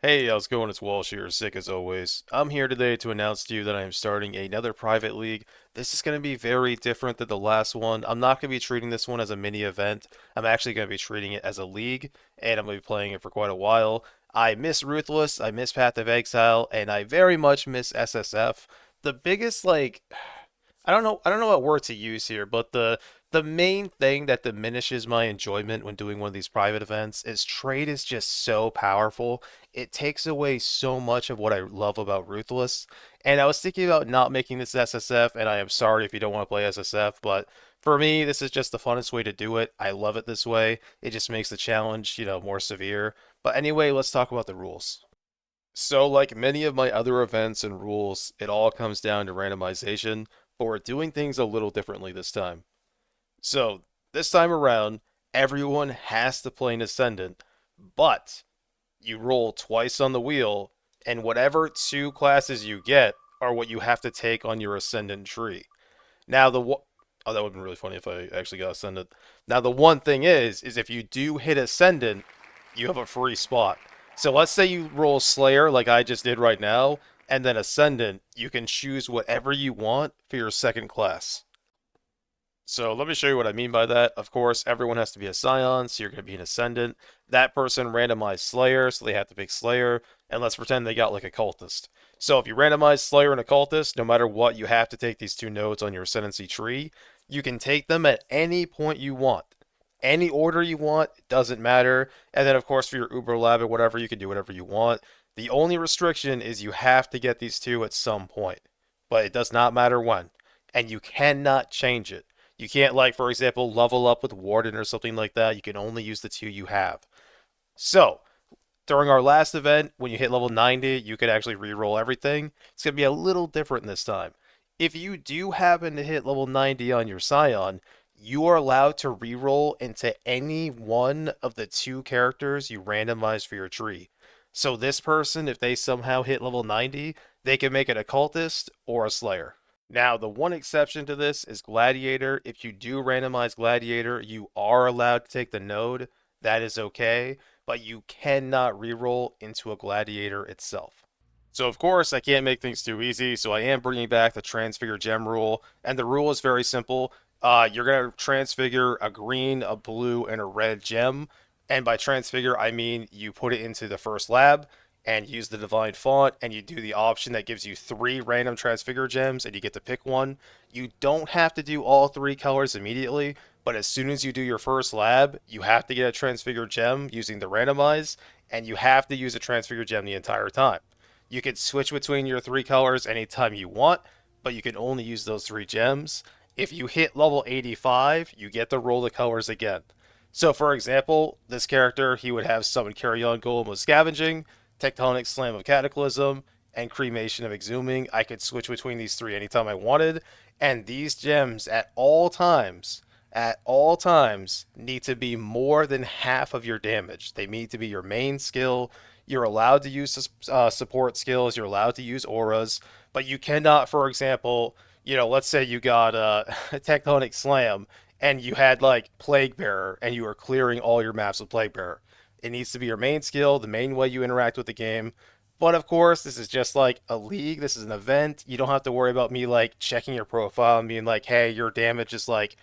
Hey, how's it going? It's Walsh here, sick as always. I'm here today to announce to you that I am starting another private league. This is going to be very different than the last one. I'm not going to be treating this one as a mini event. I'm actually going to be treating it as a league, and I'm going to be playing it for quite a while. I miss Ruthless, I miss Path of Exile, and I very much miss SSF. The biggest, I don't know what word to use here, but the main thing that diminishes my enjoyment when doing one of these private events is trade is just so powerful. It takes away so much of what I love about Ruthless. And I was thinking about not making this SSF, and I am sorry if you don't want to play SSF, but for me, this is just the funnest way to do it. I love it this way. It just makes the challenge, more severe. But anyway, let's talk about the rules. So, like many of my other events and rules, it all comes down to randomization, but we're doing things a little differently this time. So, this time around, everyone has to play an Ascendant, but you roll twice on the wheel, and whatever two classes you get are what you have to take on your Ascendant tree. Now, oh, that would have been really funny if I actually got Ascendant. Now, the one thing is if you do hit Ascendant, you have a free spot. So let's say you roll Slayer like I just did right now, and then Ascendant, you can choose whatever you want for your second class. So let me show you what I mean by that. Of course, everyone has to be a Scion, so you're going to be an Ascendant. That person randomized Slayer, so they have to pick Slayer. And let's pretend they got like a Cultist. So if you randomize Slayer and a Cultist, no matter what, you have to take these two nodes on your Ascendancy tree. You can take them at any point you want. Any order you want, it doesn't matter. And then, of course, for your Uber Lab or whatever, you can do whatever you want. The only restriction is you have to get these two at some point, but it does not matter when. And you cannot change it. You can't, like, for example, level up with Warden or something like that. You can only use the two you have. So, during our last event, when you hit level 90, you could actually re-roll everything. It's going to be a little different this time. If you do happen to hit level 90 on your Scion, you are allowed to re-roll into any one of the two characters you randomized for your tree. So this person, if they somehow hit level 90, they can make it a cultist or a slayer. Now, the one exception to this is Gladiator. If you do randomize Gladiator, you are allowed to take the node. That is okay, but you cannot reroll into a Gladiator itself. So, of course, I can't make things too easy, so I am bringing back the Transfigure Gem rule, and the rule is very simple. You're going to transfigure a green, a blue, and a red gem, and by transfigure, I mean you put it into the first lab, and use the divine font, and you do the option that gives you three random transfigure gems, and you get to pick one. You don't have to do all three colors immediately, but as soon as you do your first lab, you have to get a transfigure gem using the randomize, and you have to use a transfigure gem the entire time. You can switch between your three colors anytime you want, but you can only use those three gems. If you hit level 85, you get to roll the colors again. So, for example, this character, he would have Summon Carry On Golem of Scavenging, Tectonic Slam of Cataclysm, and Cremation of Exhuming. I could switch between these three anytime I wanted, and these gems at all times, need to be more than half of your damage. They need to be your main skill. You're allowed to use support skills, you're allowed to use auras, but you cannot, for example, let's say you got a Tectonic Slam and you had like Plague Bearer and you were clearing all your maps with Plague Bearer. It needs to be your main skill, the main way you interact with the game. But of course, this is just like a league. This is an event. You don't have to worry about me like checking your profile and being like, hey, your damage is like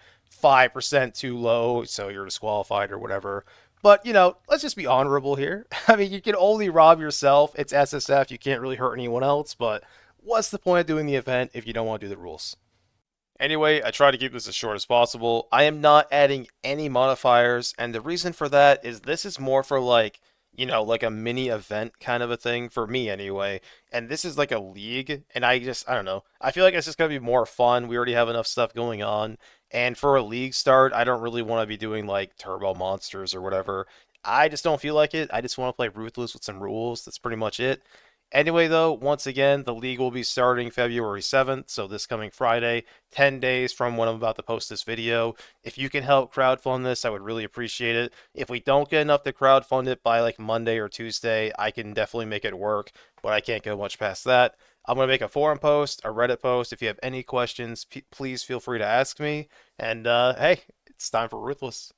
5% too low, so you're disqualified or whatever. But, let's just be honorable here. I mean, you can only rob yourself. It's SSF. You can't really hurt anyone else. But what's the point of doing the event if you don't want to do the rules? Anyway, I try to keep this as short as possible. I am not adding any modifiers, and the reason for that is this is more for like, like a mini event kind of a thing for me anyway. And this is like a league, and I don't know. I feel like it's just gonna be more fun. We already have enough stuff going on, and for a league start, I don't really want to be doing like turbo monsters or whatever. I just don't feel like it. I just want to play Ruthless with some rules. That's pretty much it. Anyway, though, once again, the league will be starting February 7th, so this coming Friday, 10 days from when I'm about to post this video. If you can help crowdfund this, I would really appreciate it. If we don't get enough to crowdfund it by like Monday or Tuesday, I can definitely make it work, but I can't go much past that. I'm going to make a forum post, a Reddit post. If you have any questions, please feel free to ask me. And hey, it's time for Ruthless.